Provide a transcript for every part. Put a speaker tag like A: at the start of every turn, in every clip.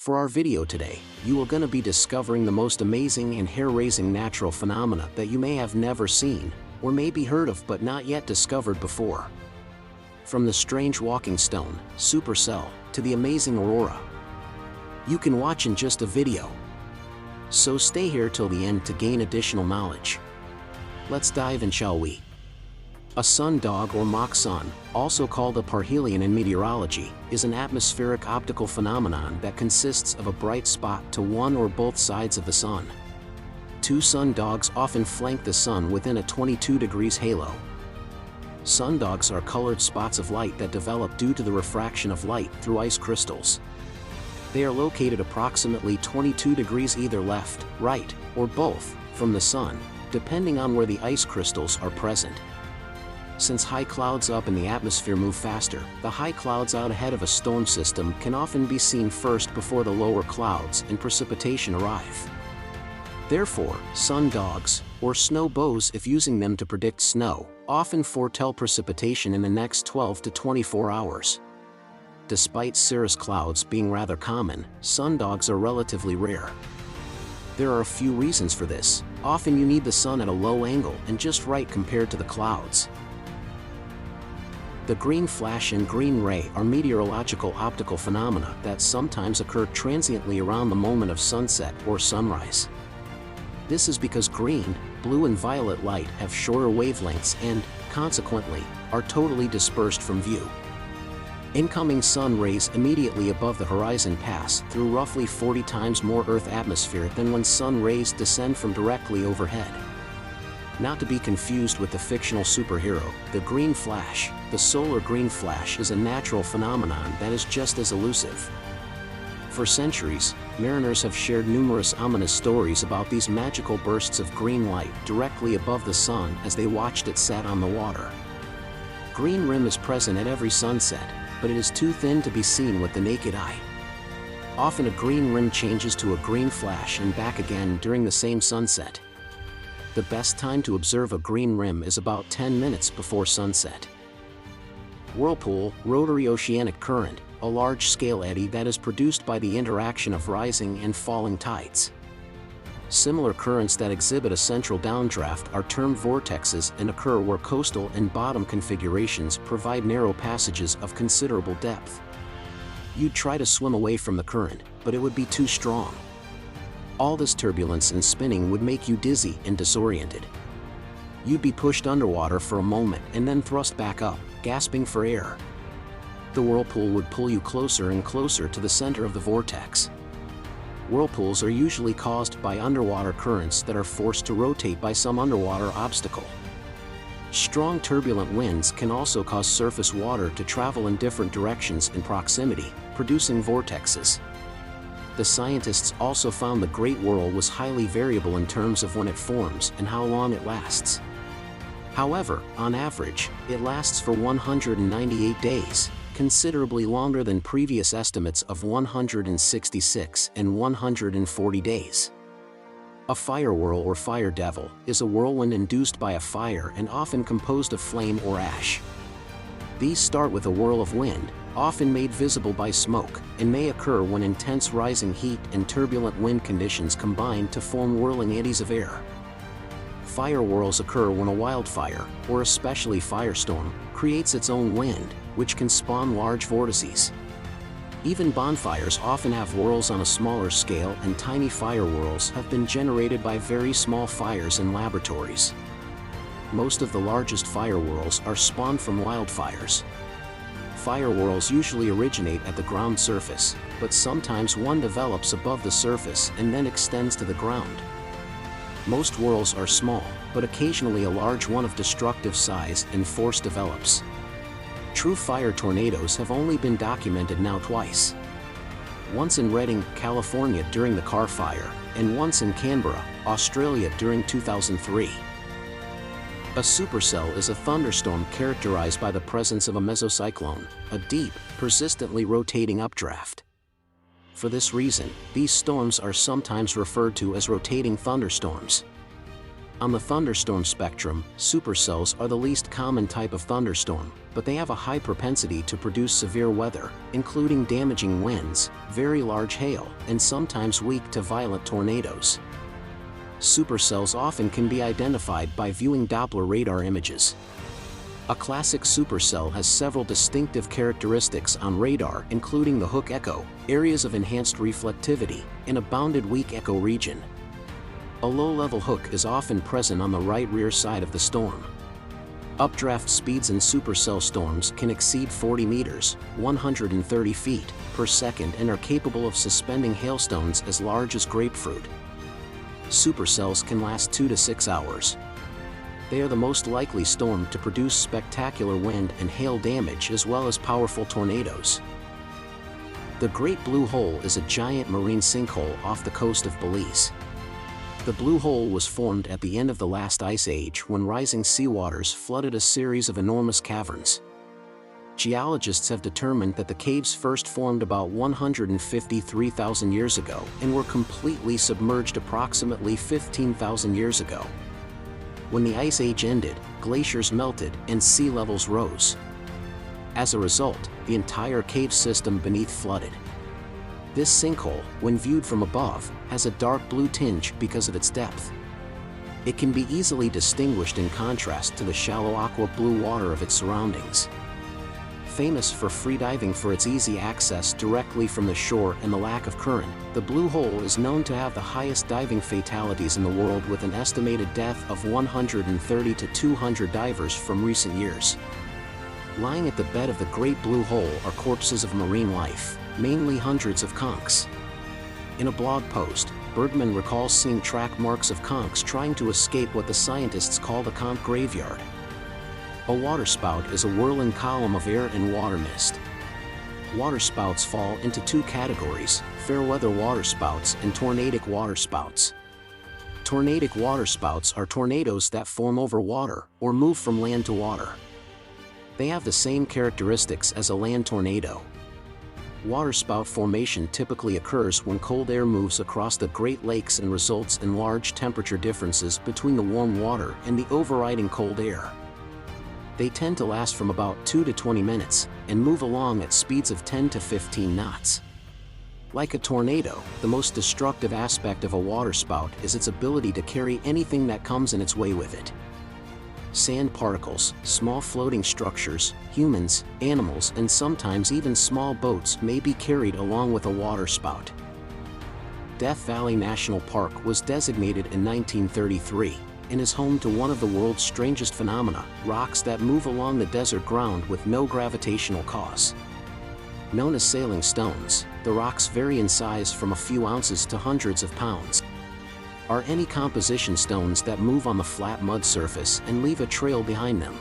A: For our video today, you are going to be discovering the most amazing and hair-raising natural phenomena that you may have never seen, or maybe heard of but not yet discovered before. From the strange walking stone, supercell, to the amazing aurora. You can watch in just a video. So stay here till the end to gain additional knowledge. Let's dive in, shall we? A sundog or mock sun, also called a parhelion in meteorology, is an atmospheric optical phenomenon that consists of a bright spot to one or both sides of the sun. Two sundogs often flank the sun within a 22 degrees halo. Sundogs are colored spots of light that develop due to the refraction of light through ice crystals. They are located approximately 22 degrees either left, right, or both, from the sun, depending on where the ice crystals are present. Since high clouds up in the atmosphere move faster, the high clouds out ahead of a storm system can often be seen first before the lower clouds and precipitation arrive. Therefore, sundogs, or snow bows if using them to predict snow, often foretell precipitation in the next 12 to 24 hours. Despite cirrus clouds being rather common, sundogs are relatively rare. There are a few reasons for this. Often you need the sun at a low angle and just right compared to the clouds. The green flash and green ray are meteorological optical phenomena that sometimes occur transiently around the moment of sunset or sunrise. This is because green, blue and violet light have shorter wavelengths and, consequently, are totally dispersed from view. Incoming sun rays immediately above the horizon pass through roughly 40 times more Earth atmosphere than when sun rays descend from directly overhead. Not to be confused with the fictional superhero, the green flash. The solar green flash is a natural phenomenon that is just as elusive. For centuries, mariners have shared numerous ominous stories about these magical bursts of green light directly above the sun as they watched it set on the water. Green rim is present at every sunset, but it is too thin to be seen with the naked eye. Often a green rim changes to a green flash and back again during the same sunset. The best time to observe a green rim is about 10 minutes before sunset. Whirlpool, rotary oceanic current, a large-scale eddy that is produced by the interaction of rising and falling tides. Similar currents that exhibit a central downdraft are termed vortexes and occur where coastal and bottom configurations provide narrow passages of considerable depth. You'd try to swim away from the current, but it would be too strong. All this turbulence and spinning would make you dizzy and disoriented. You'd be pushed underwater for a moment and then thrust back up, gasping for air. The whirlpool would pull you closer and closer to the center of the vortex. Whirlpools are usually caused by underwater currents that are forced to rotate by some underwater obstacle. Strong turbulent winds can also cause surface water to travel in different directions in proximity, producing vortexes. The scientists also found the Great Whirl was highly variable in terms of when it forms and how long it lasts. However, on average, it lasts for 198 days, considerably longer than previous estimates of 166 and 140 days. A fire whirl or fire devil is a whirlwind induced by a fire and often composed of flame or ash. These start with a whirl of wind, often made visible by smoke, and may occur when intense rising heat and turbulent wind conditions combine to form whirling eddies of air. Fire whirls occur when a wildfire, or especially firestorm, creates its own wind, which can spawn large vortices. Even bonfires often have whirls on a smaller scale, and tiny fire whirls have been generated by very small fires in laboratories. Most of the largest fire whirls are spawned from wildfires. Fire whirls usually originate at the ground surface, but sometimes one develops above the surface and then extends to the ground. Most whirls are small, but occasionally a large one of destructive size and force develops. True fire tornadoes have only been documented now twice. Once in Redding, California during the Carr Fire, and once in Canberra, Australia during 2003. A supercell is a thunderstorm characterized by the presence of a mesocyclone, a deep, persistently rotating updraft. For this reason, these storms are sometimes referred to as rotating thunderstorms. On the thunderstorm spectrum, supercells are the least common type of thunderstorm, but they have a high propensity to produce severe weather, including damaging winds, very large hail, and sometimes weak to violent tornadoes. Supercells often can be identified by viewing Doppler radar images. A classic supercell has several distinctive characteristics on radar, including the Hooke echo, areas of enhanced reflectivity, and a bounded weak echo region. A low-level Hooke is often present on the right rear side of the storm. Updraft speeds in supercell storms can exceed 40 meters, 130 feet, per second and are capable of suspending hailstones as large as grapefruit. Supercells can last 2 to 6 hours. They are the most likely storm to produce spectacular wind and hail damage as well as powerful tornadoes. The Great Blue Hole is a giant marine sinkhole off the coast of Belize. The Blue Hole was formed at the end of the last ice age when rising seawaters flooded a series of enormous caverns. Geologists have determined that the caves first formed about 153,000 years ago and were completely submerged approximately 15,000 years ago. When the ice age ended, glaciers melted and sea levels rose. As a result, the entire cave system beneath flooded. This sinkhole, when viewed from above, has a dark blue tinge because of its depth. It can be easily distinguished in contrast to the shallow aqua blue water of its surroundings. Famous for freediving for its easy access directly from the shore and the lack of current, the Blue Hole is known to have the highest diving fatalities in the world, with an estimated death of 130 to 200 divers from recent years. Lying at the bed of the Great Blue Hole are corpses of marine life, mainly hundreds of conchs. In a blog post, Bergman recalls seeing track marks of conchs trying to escape what the scientists call the conch graveyard. A waterspout is a whirling column of air and water mist. Waterspouts fall into two categories: fair-weather waterspouts and tornadic waterspouts. Tornadic waterspouts are tornadoes that form over water or move from land to water. They have the same characteristics as a land tornado. Waterspout formation typically occurs when cold air moves across the Great Lakes and results in large temperature differences between the warm water and the overriding cold air. They tend to last from about 2 to 20 minutes, and move along at speeds of 10 to 15 knots. Like a tornado, the most destructive aspect of a waterspout is its ability to carry anything that comes in its way with it. Sand particles, small floating structures, humans, animals, and sometimes even small boats may be carried along with a waterspout. Death Valley National Park was designated in 1933. And is home to one of the world's strangest phenomena: rocks that move along the desert ground with no gravitational cause. Known as sailing stones, the rocks vary in size from a few ounces to hundreds of pounds. Are any composition stones that move on the flat mud surface and leave a trail behind them.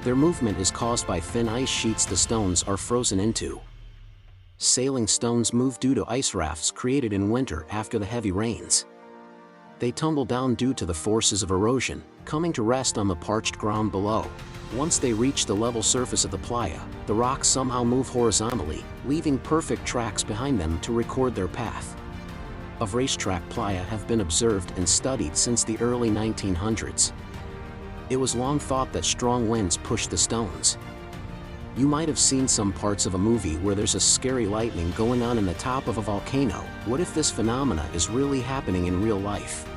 A: Their movement is caused by thin ice sheets the stones are frozen into. Sailing stones move due to ice rafts created in winter after the heavy rains. They tumble down due to the forces of erosion, coming to rest on the parched ground below. Once they reach the level surface of the playa, the rocks somehow move horizontally, leaving perfect tracks behind them to record their path. Of racetrack playa have been observed and studied since the early 1900s. It was long thought that strong winds pushed the stones. You might have seen some parts of a movie where there's a scary lightning going on in the top of a volcano. What if this phenomena is really happening in real life?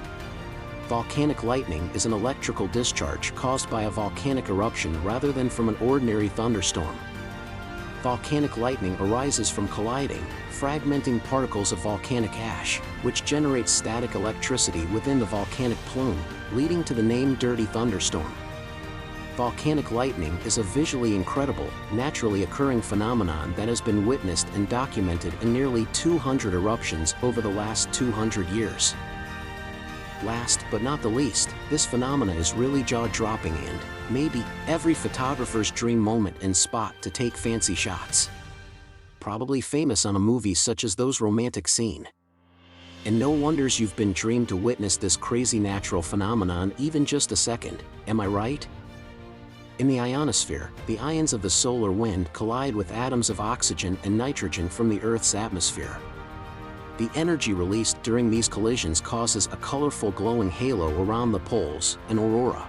A: Volcanic lightning is an electrical discharge caused by a volcanic eruption rather than from an ordinary thunderstorm. Volcanic lightning arises from colliding, fragmenting particles of volcanic ash, which generates static electricity within the volcanic plume, leading to the name dirty thunderstorm. Volcanic lightning is a visually incredible, naturally occurring phenomenon that has been witnessed and documented in nearly 200 eruptions over the last 200 years. Last but not the least, this phenomena is really jaw-dropping and, maybe, every photographer's dream moment and spot to take fancy shots. Probably famous on a movie such as those romantic scene. And no wonders you've been dreamed to witness this crazy natural phenomenon even just a second, am I right? In the ionosphere, the ions of the solar wind collide with atoms of oxygen and nitrogen from the Earth's atmosphere. The energy released during these collisions causes a colorful glowing halo around the poles, an aurora.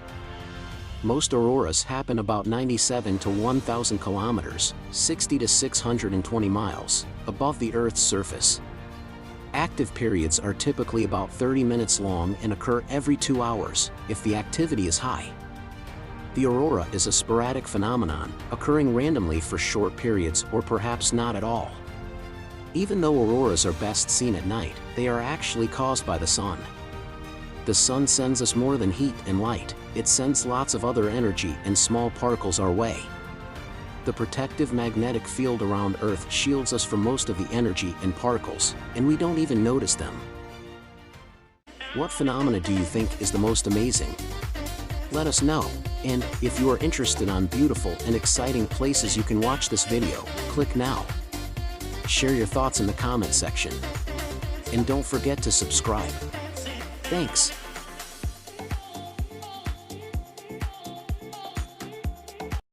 A: Most auroras happen about 97 to 1,000 kilometers, 60 to 620 miles, above the Earth's surface. Active periods are typically about 30 minutes long and occur every 2 hours, if the activity is high. The aurora is a sporadic phenomenon, occurring randomly for short periods or perhaps not at all. Even though auroras are best seen at night, they are actually caused by the sun. The sun sends us more than heat and light, it sends lots of other energy and small particles our way. The protective magnetic field around Earth shields us from most of the energy and particles, and we don't even notice them. What phenomena do you think is the most amazing? Let us know, and if you are interested on beautiful and exciting places you can watch this video, click now. Share your thoughts in the comment section. And don't forget to subscribe. Thanks.